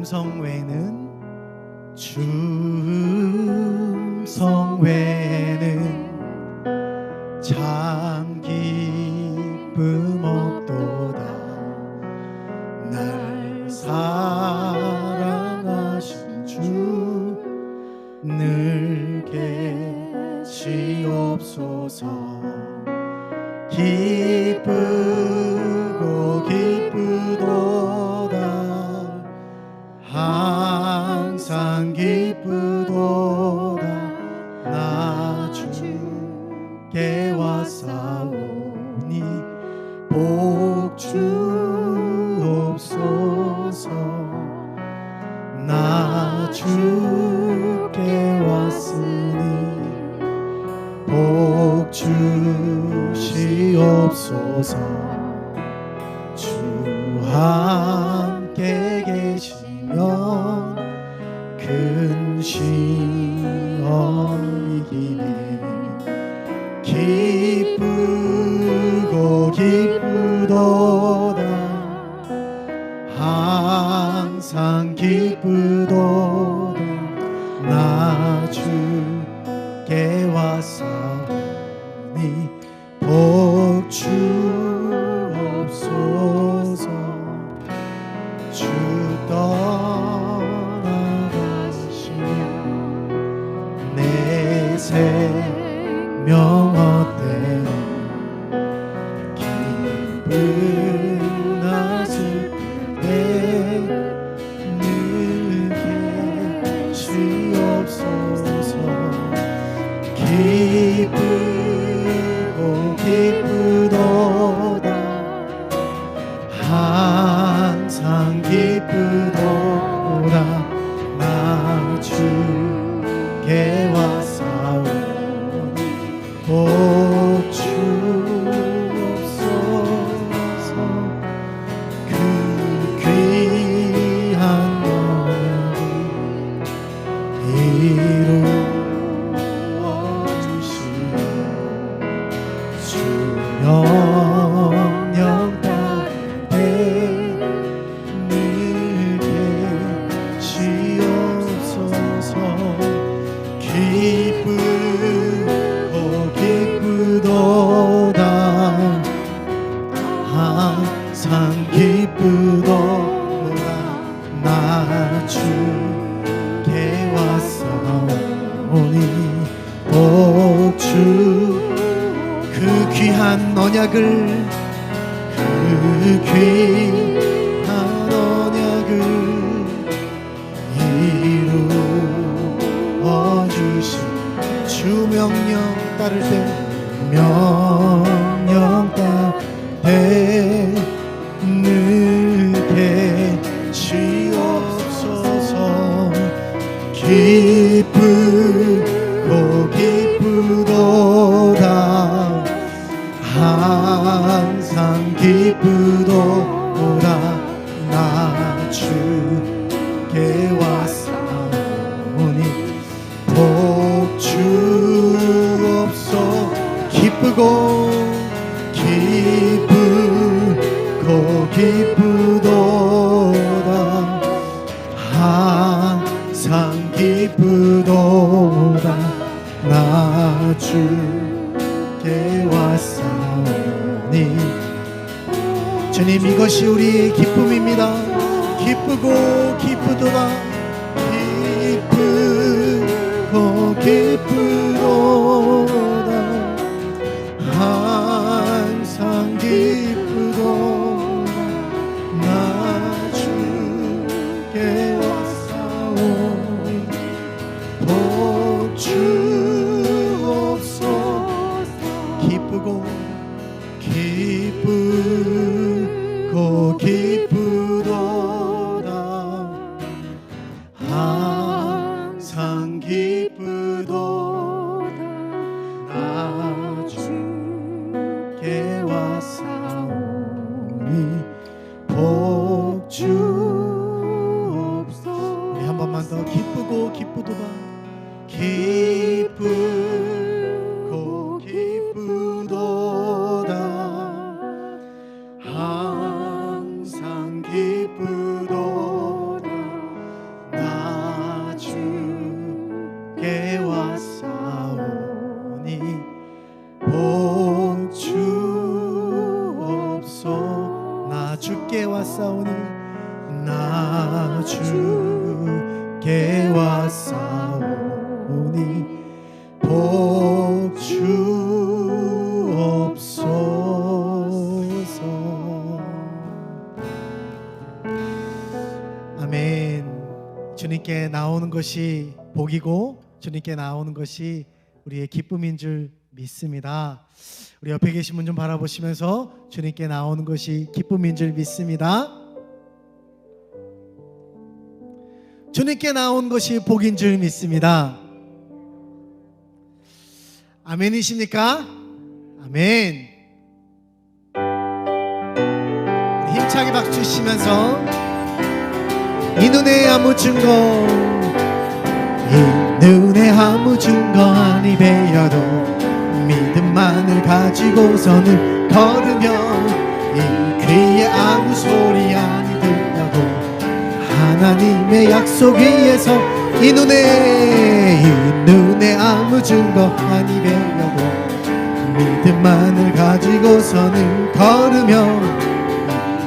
음성 외에는 음성 외에는 참 기쁨 없도다. 날 사랑하신 주 늘 계시옵소서. 기쁘고 기쁘도다. 항상 기쁘도다. 나 주께 왔사오니 복 주옵소서. 나 주께 왔으니 복 주시옵소서. 주 함께 계시면 근심이기에 기쁘고 기쁘도다. 항상 기쁘도다. 나 주께 왔사오니 복 주옵소서. 주 떠나가시면 내 생명 어때요? 기쁘나 슬플 때 늘 계시옵소서. 기쁘고 기쁘도다. 항상 기쁘도다. 나 주께 왔사오니 복 주옵소서. 그 귀한 영광이 이루어주시오. 주 영영 가운데 늘 계시옵소서. 기쁘고 기쁘도다. 항상 기쁘도다. 나 주께 왔사오니 복 주. 그 귀한 언약을 그 귀한 언약을 이루어주신 주 명령 따를 때 명령 따를 때 늘 계시옵소서. 기쁘고 기쁘도다. 항상 기쁘도다. 나 주께 왔사오니 복 주옵소서. 기쁘고 기쁘고 기쁘도다. 항상 기쁘도다. 나 주께 왔사오니. 주님, 이것이 우리의 기쁨입니다. 기쁘고 기쁘도다. 기쁘고 기쁘도다. 항상 기쁘도다. 나 주께 왔사오니 복 주옵소서. 기쁘고 기쁘고 기쁘도다. 항상 기쁘도다. 주옵소서. 아멘. 주님께 나오는 것이 복이고 주님께 나오는 것이 우리의 기쁨인 줄 믿습니다. 우리 옆에 계신 분 좀 바라보시면서 주님께 나오는 것이 기쁨인 줄 믿습니다. 주님께 나온 것이 복인 줄 믿습니다. 아멘이십니까? 아멘. 힘차게 박수 치시면서 이 눈에 아무 증거, 이 눈에 아무 증거 아니 배여도 믿음만을 가지고서는 걸으며 이 귀에 아무 소리 아니 들려도 하나님의 약속 위에서 이 눈에 아무 증거 아니 배여도 믿음만을 가지고서는 걸으며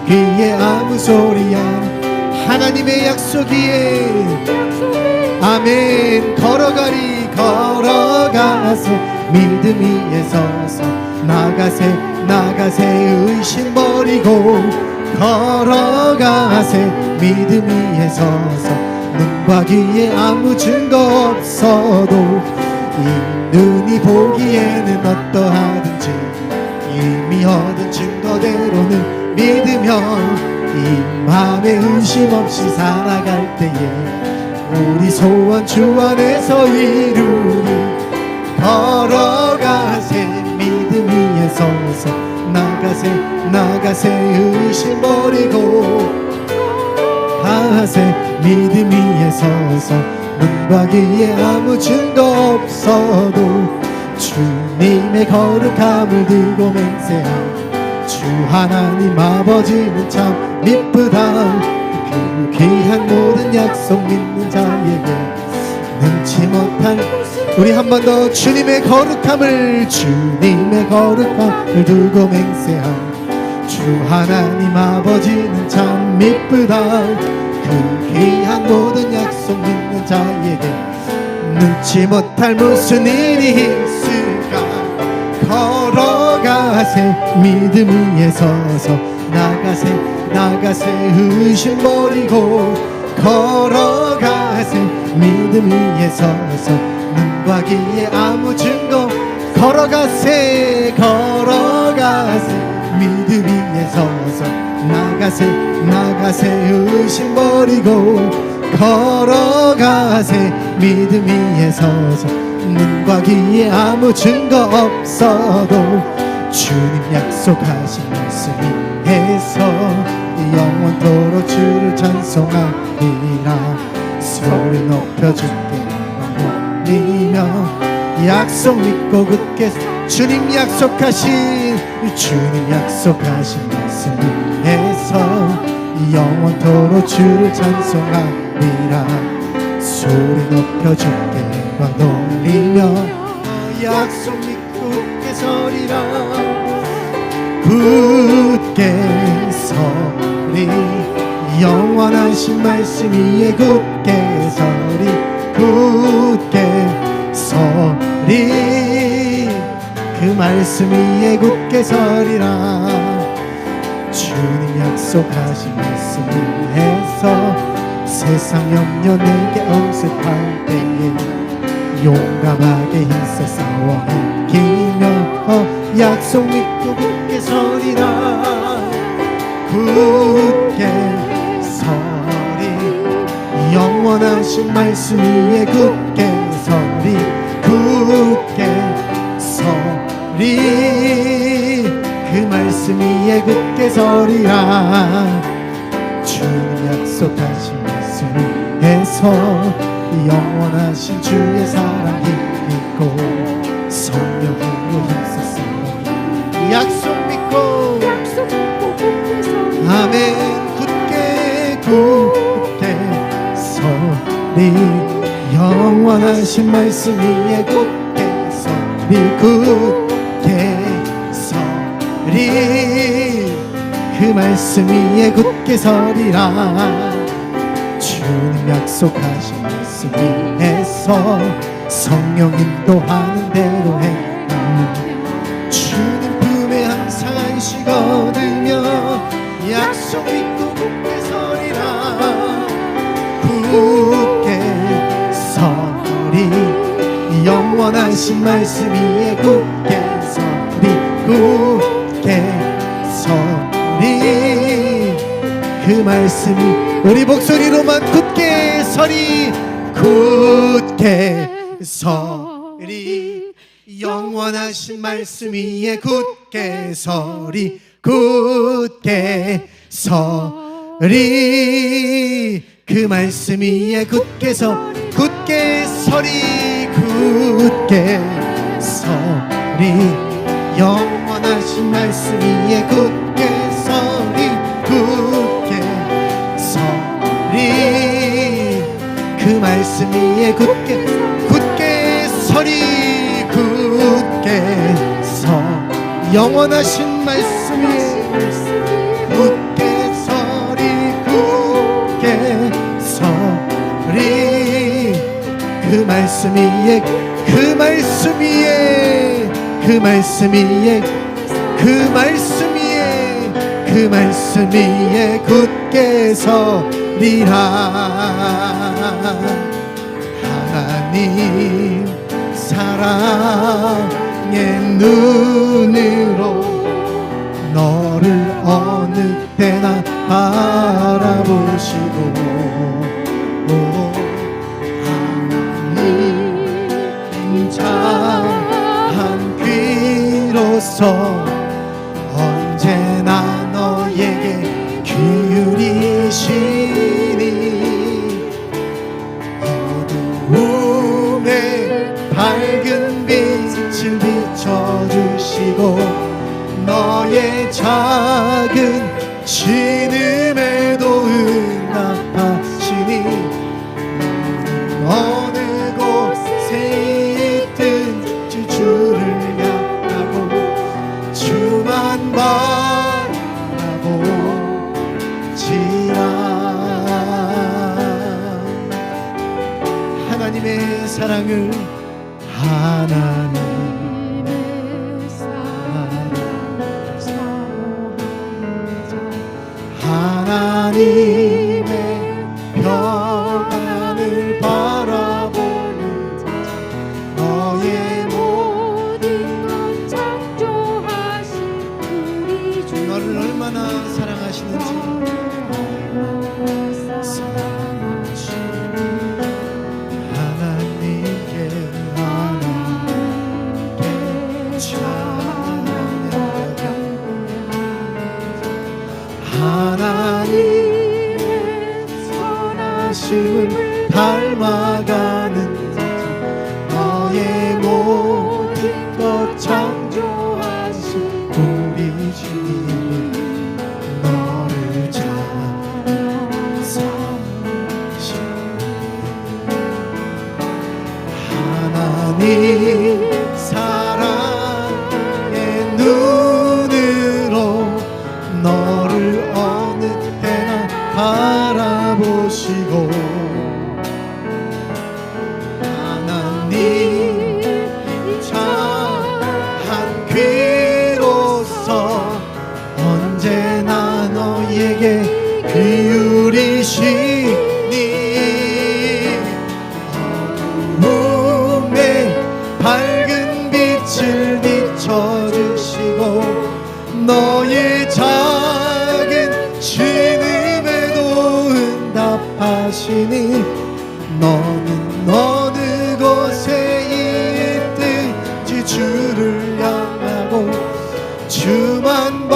이 귀에 아무 소리 아니 하나님의 약속 위에 아멘. 걸어가세 믿음 위에 서서 나가세 의심 버리고 걸어가세 믿음 위에 서서 눈과 귀에 아무 증거 없어도 이 눈이 보기에는 어떠하든지 이미 얻은 증거대로는 믿으며 이 맘에 의심 없이 살아갈 때에 우리 소원 주 안에서 이루리. 걸어가세 믿음 위에 서서 나가세 의심 버리고 가세 믿음 위에 서서 눈과 귀에 아무 증거 없어도 주님의 거룩함을 들고 맹세한 주 하나님 아버지는 참 미쁘다. 그 귀한 모든 약속 믿는 자에게 능치 못할 우리 한 번 더 주님의 거룩함을 두고 맹세한 주 하나님 아버지는 참 미쁘다. 그 귀한 모든 약속 믿는 자에게 능치 못할 무슨 일이 있을까. 걸어가세 믿음 위에 서서 나가세 의심 버리고 걸어가세 믿음 위에 서서 눈과 귀에 아무 증거 걸어가세 믿음 위에 서서 나가세 의심 버리고 걸어가세 믿음 위에 서서 눈과 귀에 아무 증거 없어도 주님 약속하신 말씀 위에서 영원토록 주를 찬송하리라. 소리 높여 주께 올리며 약속 믿고 굳게 주님 약속하신 말씀 위에서 영원토록 주를 찬송하리라. 소리 높여 주께 올리며 약속 믿고 굳게 서리라. 굳게 서리 영원하신 말씀 위에 굳게 서리 그 말씀 위에 굳게 서리라. 주님 약속하신 말씀 위에서 세상 염려 내게 엄습할 때에 용감하게 힘써 싸워 이기며 약속 믿고 굳게 서리라. 굳게 서리 영원하신 말씀 위에 굳게 서리 그 말씀 위에 굳게 서리라. 주님 약속하신 말씀 위에서 영원하신 주의 사랑 힘있고 성령으로 힘써 약속 믿고 아멘. 굳게 서리 영원하신 말씀 위에 굳게 서리 그 말씀 위에 굳게 서리라. 주님 약속하신 말씀 위에서 성령 인도하는 대로 행 굳게 서리 굳게 서리 그 말씀이 우리 목소리로만 굳게 서리 굳게 서리 영원하신 말씀 위에 굳게 서리 굳게 서리 그 말씀 위에 굳게 서리 굳게 서리 영원하신 말씀 위에 굳게 서리 굳게 서리 그 말씀 위에 굳게 서리 굳게 서 영원하신 말씀 위에 굳게 서리 굳게 서리 그 말씀 위에 그 말씀 위에 그 말씀 위에 그 말씀 위에 그 말씀 위에 굳게 서리라 하나님 사랑의 눈으로 너를 어느 때나 바라보시고 하나님 참한 귀로서 언제나 너에게 기울이시니 어두움에 밝은 빛을 비춰주시고 너의 작은 신음에도 응답하시니 어느 곳에 있든지 주를 향하고 주만 바라보지라 하나님의 사랑을 하나님의 평안을 바라보는 너의 모든 것 창조하신 우리 주 너를 얼마나 사랑하시는지 하나님께 찬양하며 하나님의 선하심을 닮아가는 너의 모든 것 창조하신 우리 주님이 너를 잘 사랑하시니 하나님 사랑의 눈으로 너를 어느 때나 바라보시고 하나님 참한 귀로서 언제나 너에게 기울이시니 어두움에 밝은 빛을 비춰주시고 너의 작은 신음에도 응답하시니 너는 어느 곳에 있든지 주를 향하고 주만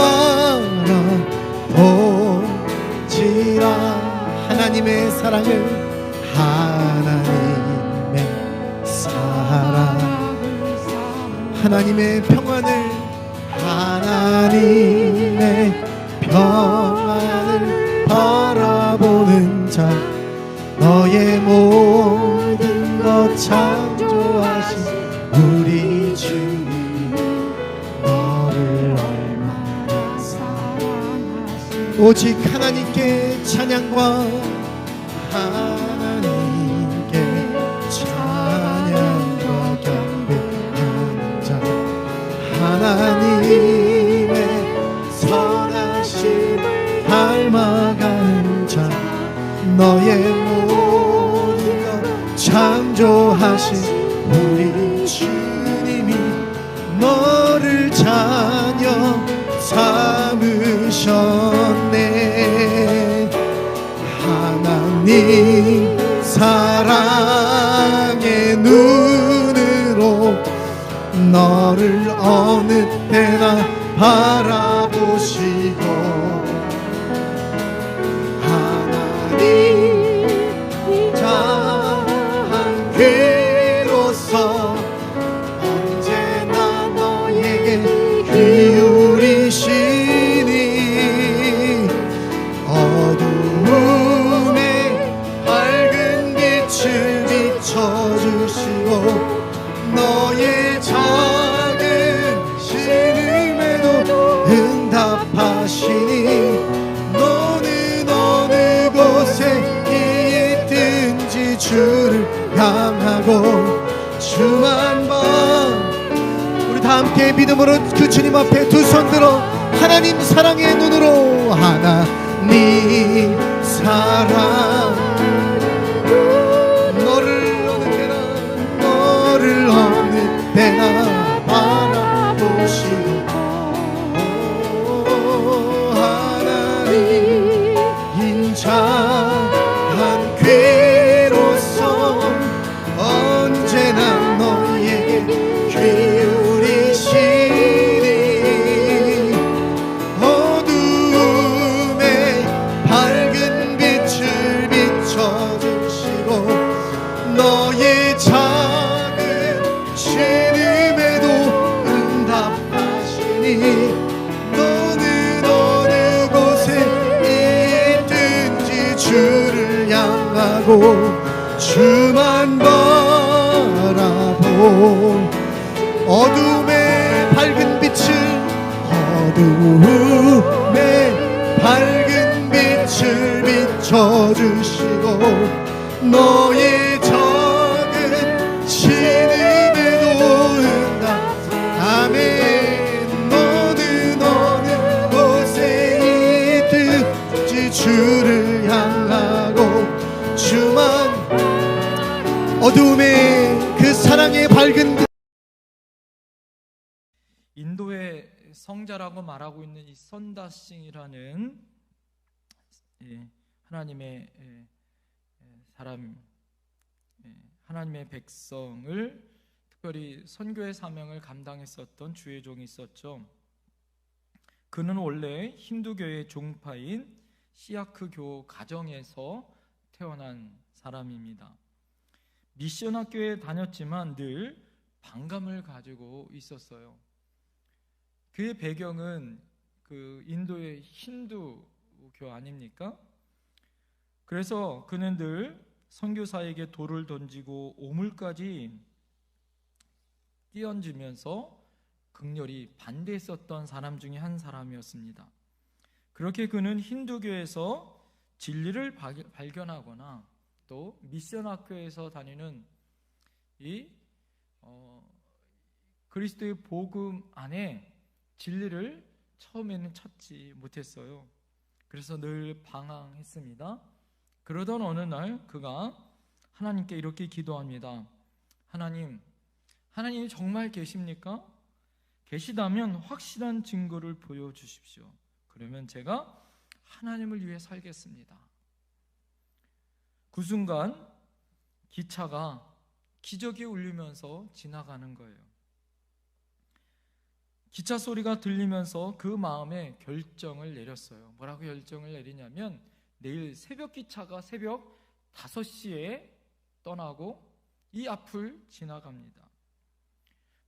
바라보지라 하나님의 사랑을 하나님의 평안을 하나님의 평안을 바라보는 자 너의 모든 것 창조하신 우리 주님 너를 얼마나 사랑하시니 오직 하나님께 찬양과 하나님께 찬양과 경배하는 자 하나님의 선하심을 닮아가는 자 너의 모든 것 창조하신 우리 주님이 너를 자녀 삼으셨네. 하나님 사랑의 눈으로 너를 어느 때나 바라보시고, 하나님 자한 귀로서 언제나 너에게 기울이시니, 어두움에 밝은 빛을 비춰주시고, 너의 작은 신음에도 응답하시니, 너는 어느 곳에 있든지 주를 향하고 주만 봐. 우리 다 함께 믿음으로 그 주님 앞에 두 손 들어 하나님 사랑의 눈으로, 하나님 사랑 너를 어느 때나 너를 어느 때나 바라보시고, 하나님 인자한 귀로서 언제나 너에게 기울이시니, 어두움에 밝은 빛을 비춰주시고, 너의 작은 신음에도 응답하시니, 너는 어느 곳에 있든지 주를 향하고 주만 바라보. 어둠의 밝은 빛을, 어둠의 밝은 빛을 비춰주시고, 너의 작은 신음에도 응답. 아멘. 너는 어느 곳에 있든지 주를 향하고 주만, 어둠의 그 사랑의 밝은 빛. 인도의 성자라고 말하고 있는 이 선다싱이라는 하나님의 사람, 하나님의 백성을 특별히 선교의 사명을 감당했었던 주의 종이 있었죠. 그는 원래 힌두교의 종파인 시아크교 가정에서 태어난 사람입니다. 미션 학교에 다녔지만 늘 반감을 가지고 있었어요. 그의 배경은 그 인도의 힌두교 아닙니까? 그래서 그는 늘 선교사에게 돌을 던지고 오물까지 띄얹으면서 극렬히 반대했었던 사람 중에 한 사람이었습니다. 그렇게 그는 힌두교에서 진리를 발견하거나 또 미션 학교에서 다니는 이 그리스도의 복음 안에 진리를 처음에는 찾지 못했어요. 그래서 늘 방황했습니다. 그러던 어느 날 그가 하나님께 이렇게 기도합니다. 하나님이 정말 계십니까? 계시다면 확실한 증거를 보여주십시오. 그러면 제가 하나님을 위해 살겠습니다. 그 순간 기차가 기적이 울리면서 지나가는 거예요. 기차 소리가 들리면서 그 마음에 결정을 내렸어요. 뭐라고 결정을 내리냐면, 내일 새벽 기차가 새벽 5시에 떠나고 이 앞을 지나갑니다.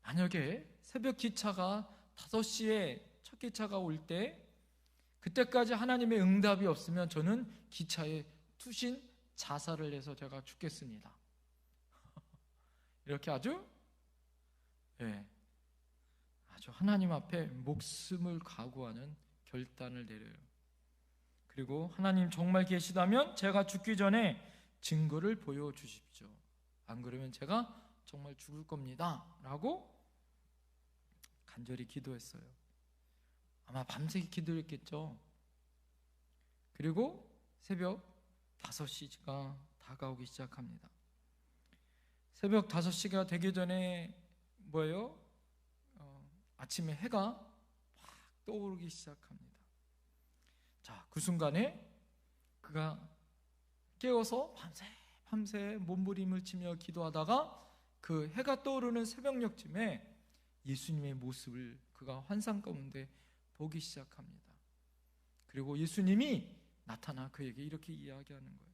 만약에 새벽 기차가 5시에 첫 기차가 올 때 그때까지 하나님의 응답이 없으면 저는 기차에 투신 자살을 해서 제가 죽겠습니다. 이렇게 아주 하나님 앞에 목숨을 각오하는 결단을 내려요. 그리고 하나님 정말 계시다면 제가 죽기 전에 증거를 보여주십시오. 안 그러면 제가 정말 죽을 겁니다 라고 간절히 기도했어요. 아마 밤새 기도했겠죠. 그리고 새벽 5시가 다가오기 시작합니다. 새벽 5시가 되기 전에 아침에 해가 확 떠오르기 시작합니다. 자, 그 순간에 그가 깨어서 밤새 몸부림을 치며 기도하다가 그 해가 떠오르는 새벽녘쯤에 예수님의 모습을 그가 환상 가운데 보기 시작합니다. 그리고 예수님이 나타나 그에게 이렇게 이야기하는 거예요.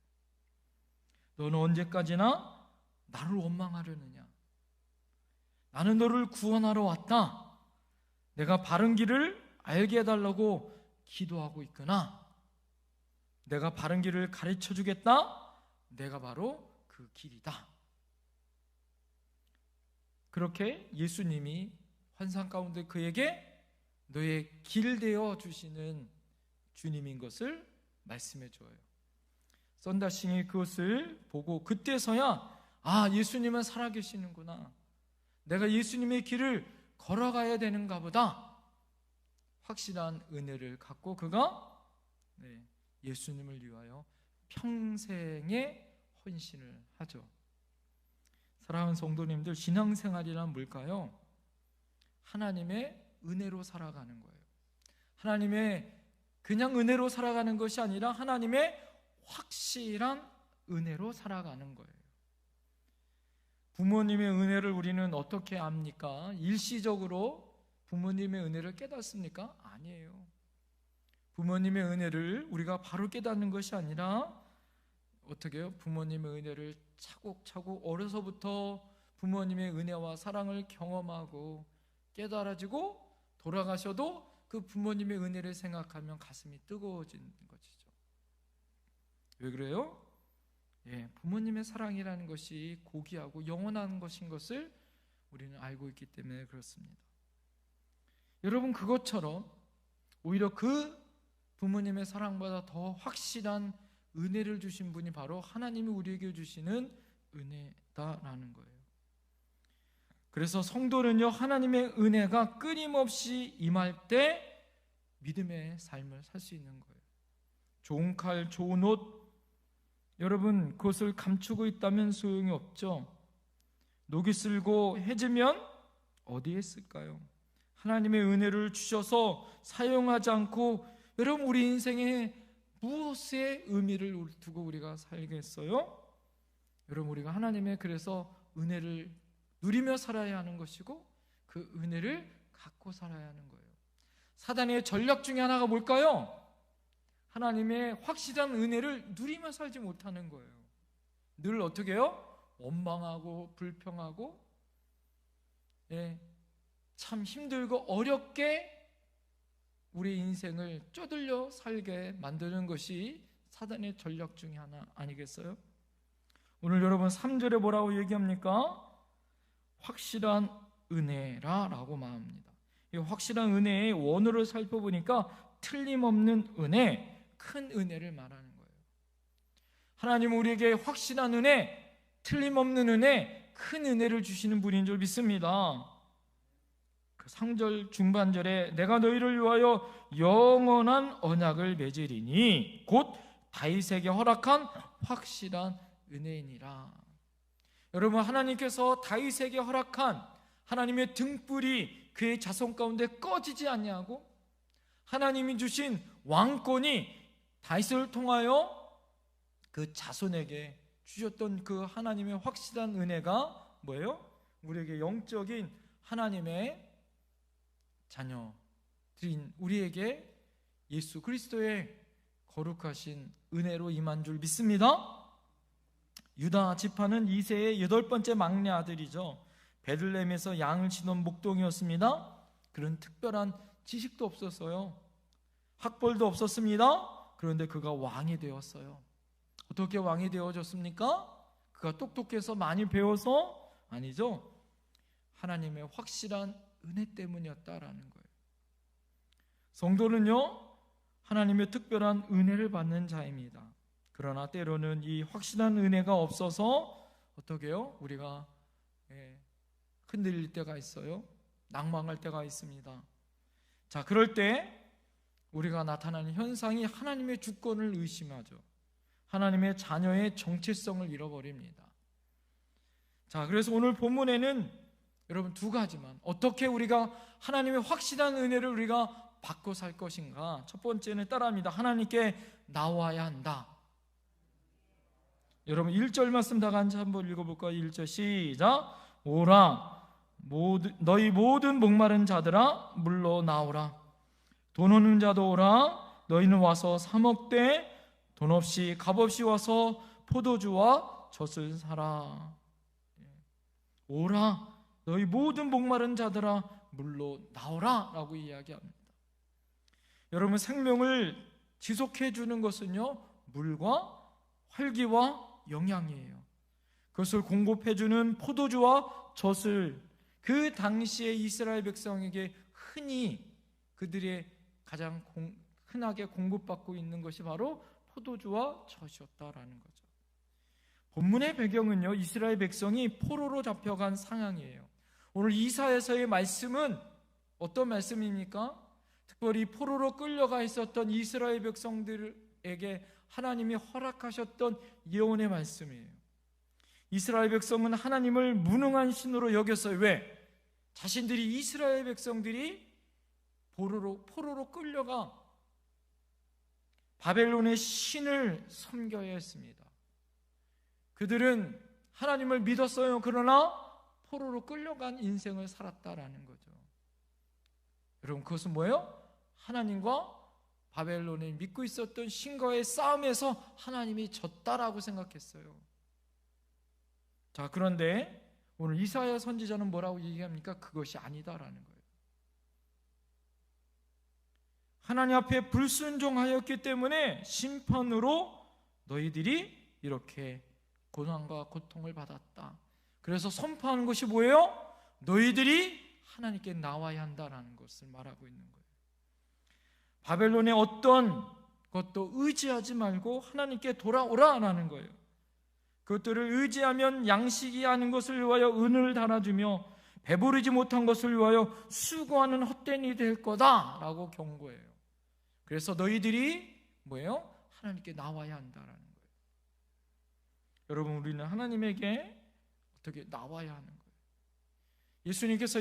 너는 언제까지나 나를 원망하려느냐? 나는 너를 구원하러 왔다. 내가 바른 길을 알게 해달라고 기도하고 있구나. 내가 바른 길을 가르쳐 주겠다. 내가 바로 그 길이다. 그렇게 예수님이 환상 가운데 그에게 너의 길 되어 주시는 주님인 것을 말씀해 줘요. 썬다싱이 그것을 보고 그때서야 예수님은 살아계시는구나. 내가 예수님의 길을 걸어가야 되는가 보다. 확실한 은혜를 갖고 그가 예수님을 위하여 평생의 헌신을 하죠. 사랑하는 성도님들, 신앙생활이란 뭘까요? 하나님의 은혜로 살아가는 거예요. 하나님의 그냥 은혜로 살아가는 것이 아니라 하나님의 확실한 은혜로 살아가는 거예요. 부모님의 은혜를 우리는 어떻게 압니까? 일시적으로 부모님의 은혜를 깨닫습니까? 아니에요. 부모님의 은혜를 우리가 바로 깨닫는 것이 아니라 어떻게 해요? 부모님의 은혜를 차곡차곡 어려서부터 부모님의 은혜와 사랑을 경험하고 깨달아지고 돌아가셔도 그 부모님의 은혜를 생각하면 가슴이 뜨거워지는 것이죠. 왜 그래요? 부모님의 사랑이라는 것이 고귀하고 영원한 것인 것을 우리는 알고 있기 때문에 그렇습니다. 여러분, 그것처럼 오히려 그 부모님의 사랑보다 더 확실한 은혜를 주신 분이 바로 하나님이 우리에게 주시는 은혜다라는 거예요. 그래서 성도는요, 하나님의 은혜가 끊임없이 임할 때 믿음의 삶을 살 수 있는 거예요. 좋은 칼, 좋은 옷, 여러분 그것을 감추고 있다면 소용이 없죠. 녹이 슬고 해지면 어디에 쓸까요? 하나님의 은혜를 주셔서 사용하지 않고 여러분 우리 인생에 무엇의 의미를 두고 우리가 살겠어요? 여러분, 우리가 하나님의 그래서 은혜를 누리며 살아야 하는 것이고 그 은혜를 갖고 살아야 하는 거예요. 사단의 전략 중에 하나가 뭘까요? 하나님의 확실한 은혜를 누리며 살지 못하는 거예요. 늘 어떻게 해요? 원망하고 불평하고 참 힘들고 어렵게 우리 인생을 쪼들려 살게 만드는 것이 사단의 전략 중에 하나 아니겠어요? 오늘 여러분 3절에 뭐라고 얘기합니까? 확실한 은혜라라고 말합니다. 이 확실한 은혜의 원어를 살펴보니까 틀림없는 은혜, 큰 은혜를 말하는 거예요. 하나님은 우리에게 확실한 은혜, 틀림없는 은혜, 큰 은혜를 주시는 분인 줄 믿습니다. 그 3절 중반절에 내가 너희를 위하여 영원한 언약을 맺으리니 곧 다윗에게 허락한 확실한 은혜이니라. 여러분, 하나님께서 다윗에게 허락한 하나님의 등불이 그의 자손 가운데 꺼지지 않냐고, 하나님이 주신 왕권이 다윗을 통하여 그 자손에게 주셨던 그 하나님의 확실한 은혜가 뭐예요? 우리에게 영적인 하나님의 자녀들인 우리에게 예수 그리스도의 거룩하신 은혜로 임한 줄 믿습니다. 유다 지파는 이새의 8번째 막내 아들이죠. 베들레헴에서 양을 치던 목동이었습니다. 그런 특별한 지식도 없었어요. 학벌도 없었습니다. 그런데 그가 왕이 되었어요. 어떻게 왕이 되어졌습니까? 그가 똑똑해서 많이 배워서? 아니죠. 하나님의 확실한 은혜 때문이었다라는 거예요. 성도는요, 하나님의 특별한 은혜를 받는 자입니다. 그러나 때로는 이 확실한 은혜가 없어서 어떻게 해요? 우리가 흔들릴 때가 있어요. 낭망할 때가 있습니다. 자, 그럴 때 우리가 나타나는 현상이 하나님의 주권을 의심하죠. 하나님의 자녀의 정체성을 잃어버립니다. 자, 그래서 오늘 본문에는 여러분 두 가지만. 어떻게 우리가 하나님의 확실한 은혜를 우리가 받고 살 것인가? 첫 번째는 따라합니다. 하나님께 나와야 한다. 여러분 1절 말씀 다 같이 한번 읽어볼까요? 1절 시작. 오라 너희 모든 목마른 자들아 물러 나오라. 돈 없는 자도 오라. 너희는 와서 사 먹되 돈 없이 값없이 와서 포도주와 젖을 사라. 오라 너희 모든 목마른 자들아 물러 나오라 라고 이야기합니다. 여러분 생명을 지속해 주는 것은요 물과 활기와 영양이에요. 그것을 공급해 주는 포도주와 젖을 그 당시에 이스라엘 백성에게 흔히 그들의 가장 흔하게 공급받고 있는 것이 바로 포도주와 젖이었다라는 거죠. 본문의 배경은요 이스라엘 백성이 포로로 잡혀간 상황이에요. 오늘 이사야서의 말씀은 어떤 말씀입니까? 특별히 포로로 끌려가 있었던 이스라엘 백성들에게 하나님이 허락하셨던 예언의 말씀이에요. 이스라엘 백성은 하나님을 무능한 신으로 여겼어요. 왜? 자신들이 이스라엘 백성들이 포로로 끌려가 바벨론의 신을 섬겨야 했습니다. 그들은 하나님을 믿었어요. 그러나 포로로 끌려간 인생을 살았다라는 거죠. 여러분 그것은 뭐예요? 하나님과 바벨론이 믿고 있었던 신과의 싸움에서 하나님이 졌다라고 생각했어요. 자, 그런데 오늘 이사야 선지자는 뭐라고 얘기합니까? 그것이 아니다라는 거예요. 하나님 앞에 불순종하였기 때문에 심판으로 너희들이 이렇게 고난과 고통을 받았다. 그래서 선포하는 것이 뭐예요? 너희들이 하나님께 나와야 한다라는 것을 말하고 있는 거예요. 바벨론의 어떤 것도 의지하지 말고 하나님께 돌아오라라는 거예요. 그것들을 의지하면 양식이 아닌 것을 위하여 은을 달아주며 배부르지 못한 것을 위하여 수고하는 헛된 일이 될 거다라고 경고해요. 그래서 너희들이 뭐예요? 하나님께 나와야 한다라는 거예요. 여러분 우리는 하나님에게 어떻게 나와야 하는 거예요. 예수님께서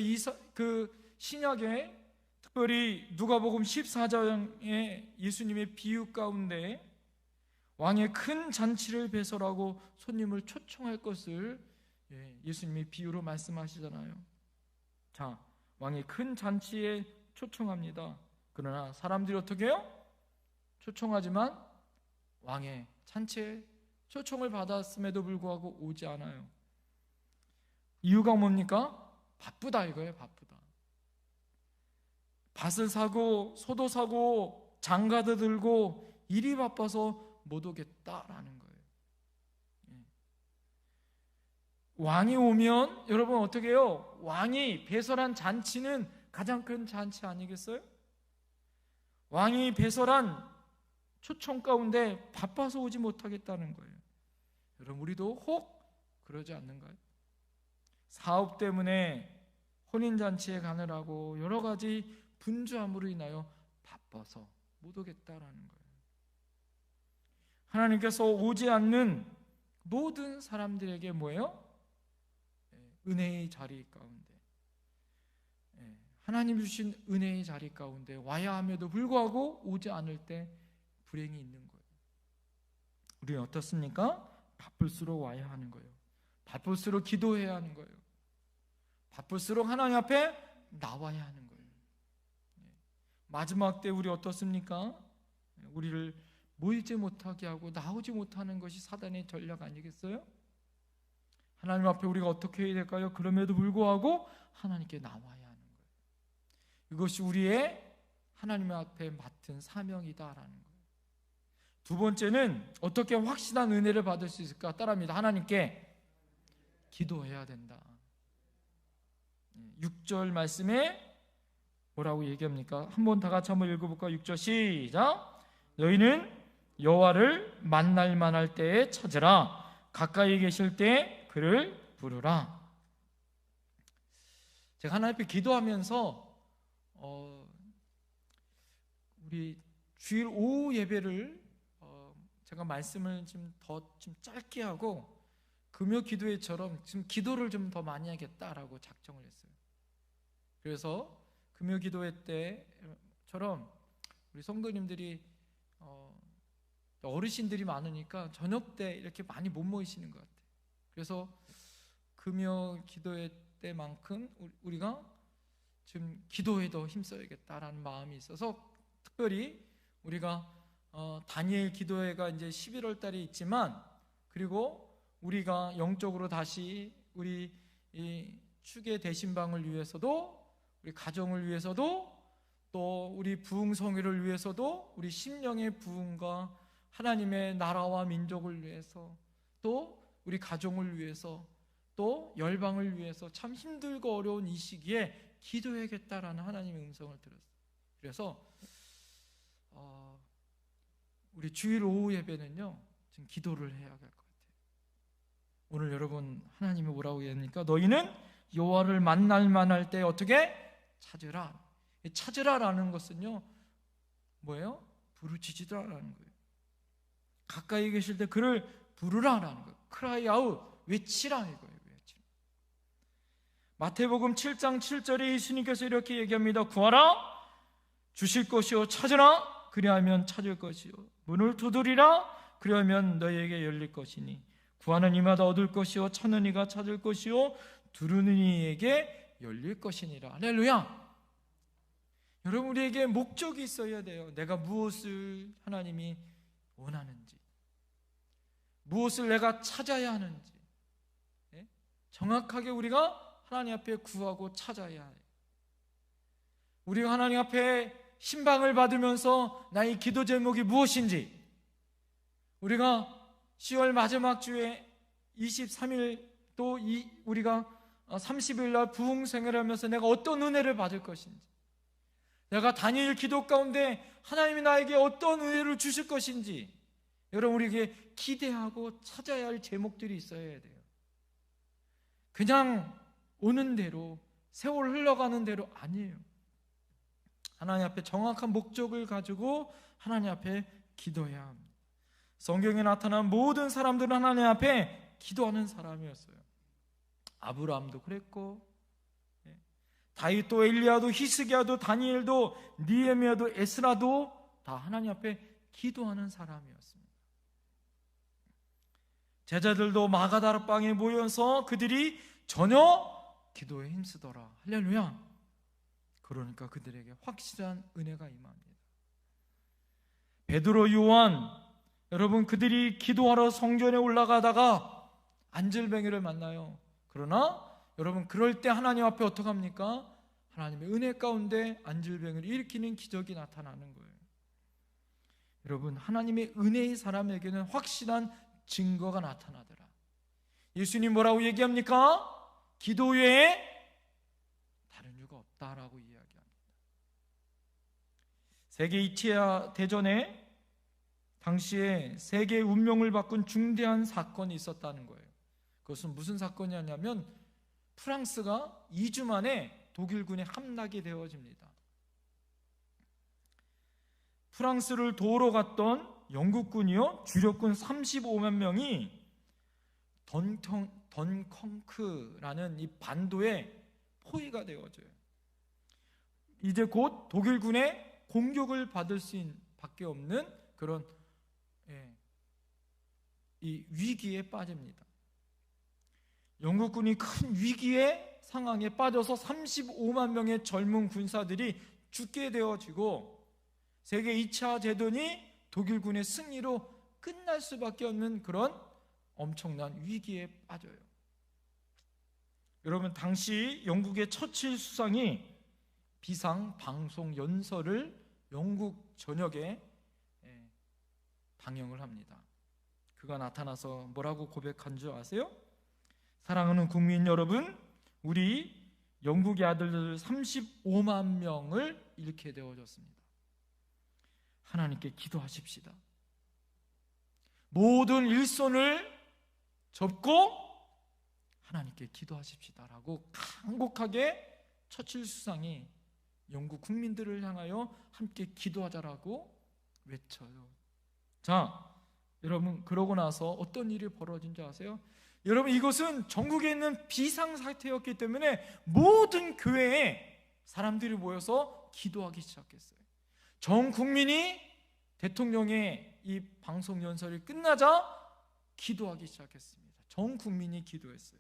그 신약에 특별히 누가복음 14장에 예수님의 비유 가운데 왕의 큰 잔치를 배설하고 손님을 초청할 것을 예수님이 비유로 말씀하시잖아요. 자, 왕의 큰 잔치에 초청합니다. 그러나 사람들이 어떻게 해요? 초청하지만 왕의 잔치에 초청을 받았음에도 불구하고 오지 않아요. 이유가 뭡니까? 바쁘다 이거예요. 바쁘다. 밭을 사고 소도 사고 장가도 들고 일이 바빠서 못 오겠다라는 거예요. 왕이 오면 여러분 어떻게 해요? 왕이 배설한 잔치는 가장 큰 잔치 아니겠어요? 왕이 배설한 초청 가운데 바빠서 오지 못하겠다는 거예요. 여러분 우리도 혹 그러지 않는가요? 사업 때문에 혼인잔치에 가느라고 여러 가지 분주함으로 인하여 바빠서 못 오겠다라는 거예요. 하나님께서 오지 않는 모든 사람들에게 뭐예요? 은혜의 자리 가운데, 하나님 주신 은혜의 자리 가운데 와야 함에도 불구하고 오지 않을 때 불행이 있는 거예요. 우리는 어떻습니까? 바쁠수록 와야 하는 거예요. 바쁠수록 기도해야 하는 거예요. 바쁠수록 하나님 앞에 나와야 하는 거예요. 마지막 때 우리 어떻습니까? 우리를 모이지 못하게 하고 나오지 못하는 것이 사단의 전략 아니겠어요? 하나님 앞에 우리가 어떻게 해야 될까요? 그럼에도 불구하고 하나님께 나와야 하는 거예요. 이것이 우리의 하나님 앞에 맡은 사명이다라는 거예요. 두 번째는 어떻게 확실한 은혜를 받을 수 있을까? 따라합니다. 하나님께 기도해야 된다. 6절 말씀에 뭐라고 얘기합니까? 한번 다 같이 한번 읽어볼까요? 6절 시작. 너희는 여호와를 만날 만할 때에 찾으라. 가까이 계실 때 그를 부르라. 제가 하나님 앞에 기도하면서 우리 주일 오후 예배를 제가 말씀을 좀 짧게 하고 금요 기도회처럼 지금 기도를 좀 더 많이 하겠다라고 작정을 했어요. 그래서 금요 기도회 때처럼 우리 성도님들이 어르신들이 많으니까 저녁 때 이렇게 많이 못 모이시는 것 같아요. 그래서 금요 기도회 때만큼 우리가 지금 기도에 더 힘써야겠다라는 마음이 있어서 특별히 우리가 다니엘 기도회가 이제 11월 달에 있지만, 그리고 우리가 영적으로 다시 우리 이 축의 대신방을 위해서도, 우리 가정을 위해서도, 또 우리 부흥성회를 위해서도, 우리 심령의 부흥과 하나님의 나라와 민족을 위해서, 또 우리 가정을 위해서, 또 열방을 위해서 참 힘들고 어려운 이 시기에 기도해야겠다라는 하나님의 음성을 들었어요. 그래서 우리 주일 오후 예배는요 지금 기도를 해야 할 것 같아요. 오늘 여러분 하나님이 뭐라고 얘기합니까? 너희는 여호와를 만날 만할 때 어떻게? 찾으라. 찾으라라는 것은요 뭐예요? 부르짖으라라는 거예요. 가까이 계실 때 그를 부르라라는 거예요. cry out, 외치라 이거예요. 마태복음 7장 7절에 예수님께서 이렇게 얘기합니다. 구하라 주실 것이요, 찾으라 그리하면 찾을 것이요, 문을 두드리라 그리하면 너희에게 열릴 것이니, 구하는 이마다 얻을 것이요, 찾는 이가 찾을 것이요, 두드리는 이에게 열릴 것이니라. 할렐루야. 여러분, 우리에게 목적이 있어야 돼요. 내가 무엇을 하나님이 원하는지, 무엇을 내가 찾아야 하는지 정확하게 우리가 하나님 앞에 구하고 찾아야 해요. 우리가 하나님 앞에 신방을 받으면서 나의 기도 제목이 무엇인지, 우리가 10월 마지막 주에 23일 또 우리가 30일 날 부흥생활을 하면서 내가 어떤 은혜를 받을 것인지, 내가 다니엘 기도 가운데 하나님이 나에게 어떤 은혜를 주실 것인지, 여러분 우리에게 기대하고 찾아야 할 제목들이 있어야 돼요. 그냥 오는 대로, 세월 흘러가는 대로 아니에요. 하나님 앞에 정확한 목적을 가지고 하나님 앞에 기도해야 합니다. 성경에 나타난 모든 사람들은 하나님 앞에 기도하는 사람이었어요. 아브라함도 그랬고, 다윗도, 엘리야도, 히스기야도, 다니엘도, 느헤미야도, 에스라도 다 하나님 앞에 기도하는 사람이었습니다. 제자들도 마가다락방에 모여서 그들이 전혀 기도에 힘쓰더라. 할렐루야. 그러니까 그들에게 확실한 은혜가 임합니다. 베드로, 요한, 여러분 그들이 기도하러 성전에 올라가다가 안질뱅이를 만나요. 그러나 여러분 그럴 때 하나님 앞에 어떻게 합니까? 하나님의 은혜 가운데 안질뱅이를 일으키는 기적이 나타나는 거예요. 여러분 하나님의 은혜의 사람에게는 확실한 증거가 나타나더라. 예수님 뭐라고 얘기합니까? 기도 외에 다른 이유가 없다라고 이야기합니다. 세계 2차 대전에 당시에 세계의 운명을 바꾼 중대한 사건이 있었다는 거예요. 그것은 무슨 사건이었냐면 프랑스가 2주 만에 독일군에 함락이 되어집니다. 프랑스를 도우러 갔던 영국군이요, 주력군 35만 명이 던컹크라는 이 반도에 포위가 되어져요. 이제 곧 독일군의 공격을 받을 수밖에 없는 그런 이 위기에 빠집니다. 영국군이 큰 위기의 상황에 빠져서 35만 명의 젊은 군사들이 죽게 되어지고 세계 2차 대전이 독일군의 승리로 끝날 수밖에 없는 그런 엄청난 위기에 빠져요. 여러분 당시 영국의 처칠 수상이 비상 방송 연설을 영국 전역에 방영을 합니다. 그가 나타나서 뭐라고 고백한 줄 아세요? 사랑하는 국민 여러분, 우리 영국의 아들들 35만 명을 잃게 되어졌습니다. 하나님께 기도하십시다. 모든 일손을 접고 하나님께 기도하십시다라고 간곡하게 처칠 수상이 영국 국민들을 향하여 함께 기도하자라고 외쳐요. 자, 여러분 그러고 나서 어떤 일이 벌어진 줄 아세요? 여러분, 이것은 전국에 있는 비상사태였기 때문에 모든 교회에 사람들이 모여서 기도하기 시작했어요. 전 국민이 대통령의 이 방송 연설이 끝나자 기도하기 시작했습니다. 전 국민이 기도했어요.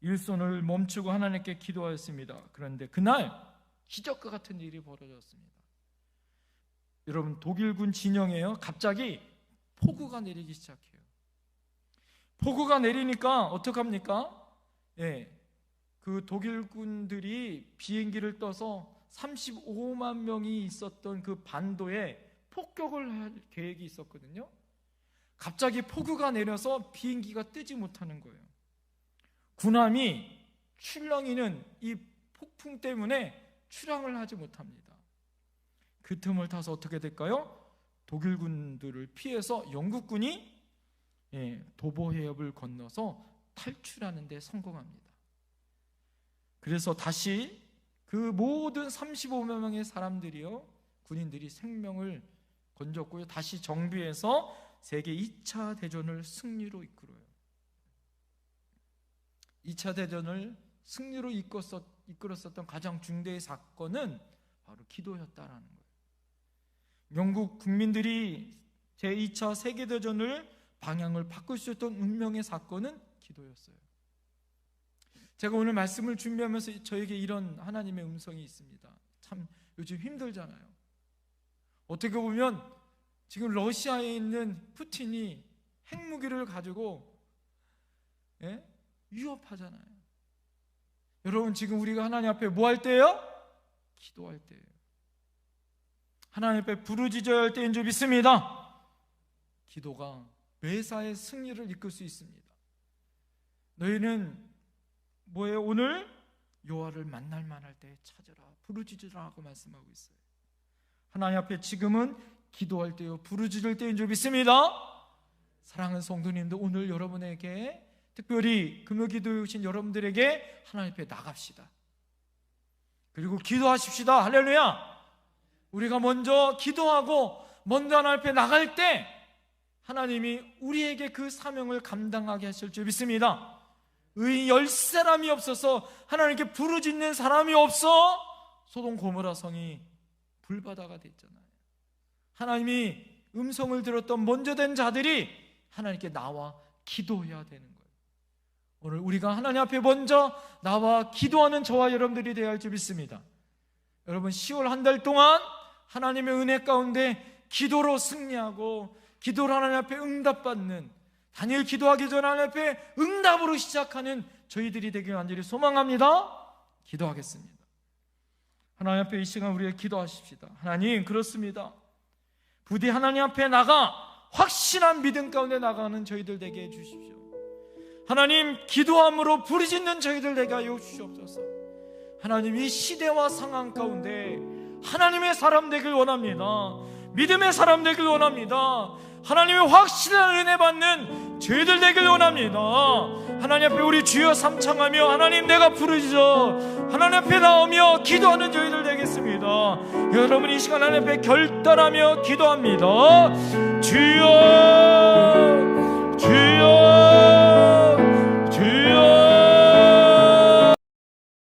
일손을 멈추고 하나님께 기도하였습니다. 그런데 그날 기적과 같은 일이 벌어졌습니다. 여러분, 독일군 진영에요, 갑자기 폭우가 내리기 시작해요. 폭우가 내리니까 어떡합니까? 그 독일군들이 비행기를 떠서 35만 명이 있었던 그 반도에 폭격을 할 계획이 있었거든요. 갑자기 폭우가 내려서 비행기가 뜨지 못하는 거예요. 군함이 출렁이는 이 폭풍 때문에 출항을 하지 못합니다. 그 틈을 타서 어떻게 될까요? 독일군들을 피해서 영국군이 도보 해협을 건너서 탈출하는 데 성공합니다. 그래서 다시 그 모든 35만 명의 사람들이요, 군인들이 생명을 건졌고요, 다시 정비해서 세계 2차 대전을 승리로 이끌어요. 2차 대전을 승리로 이끌었었던 가장 중대의 사건은 바로 기도였다라는 거예요. 영국 국민들이 제2차 세계대전을 방향을 바꿀 수 있었던 운명의 사건은 기도였어요. 제가 오늘 말씀을 준비하면서 저에게 이런 하나님의 음성이 있습니다. 참 요즘 힘들잖아요. 어떻게 보면 지금 러시아에 있는 푸틴이 핵무기를 가지고 위협하잖아요. 여러분, 지금 우리가 하나님 앞에 뭐 할 때예요? 기도할 때예요. 하나님 앞에 부르짖어야 할 때인 줄 믿습니다. 기도가 매사의 승리를 이끌 수 있습니다. 너희는 뭐예요? 오늘 여호와를 만날 만할 때 찾으라, 부르짖으라 하고 말씀하고 있어요. 하나님 앞에 지금은 기도할 때요, 부르짖을 때인 줄 믿습니다. 사랑하는 성도님들, 오늘 여러분에게, 특별히 금요기도에 오신 여러분들에게 하나님 앞에 나갑시다. 그리고 기도하십시다. 할렐루야. 우리가 먼저 기도하고 먼저 하나님 앞에 나갈 때 하나님이 우리에게 그 사명을 감당하게 하실 줄 믿습니다. 의인 10사람이 없어서 하나님께 부르짖는 사람이 없어 소돔 고모라 성이 불바다가 됐잖아요. 하나님이 음성을 들었던 먼저 된 자들이 하나님께 나와 기도해야 되는 거예요. 오늘 우리가 하나님 앞에 먼저 나와 기도하는 저와 여러분들이 되어야 할 줄 믿습니다. 여러분, 10월 한 달 동안 하나님의 은혜 가운데 기도로 승리하고 기도로 하나님 앞에 응답받는, 다니엘 기도하기 전에 하나님 앞에 응답으로 시작하는 저희들이 되길 간절히 소망합니다. 기도하겠습니다. 하나님 앞에 이 시간 우리가 기도하십시다. 하나님, 그렇습니다. 부디 하나님 앞에 나가 확실한 믿음 가운데 나가는 저희들 되게 해주십시오. 하나님, 기도함으로 부르짖는 저희들 되게 하여 주시옵소서. 하나님, 이 시대와 상황 가운데 하나님의 사람 되길 원합니다. 믿음의 사람 되길 원합니다. 하나님의 확실한 은혜 받는 저희들 되길 원합니다. 하나님 앞에 우리 주여 삼창하며 하나님 내가 부르짖어 하나님 앞에 나오며 기도하는 저희들 되겠습니다. 여러분, 이 시간 하나님 앞에 결단하며 기도합니다. 주여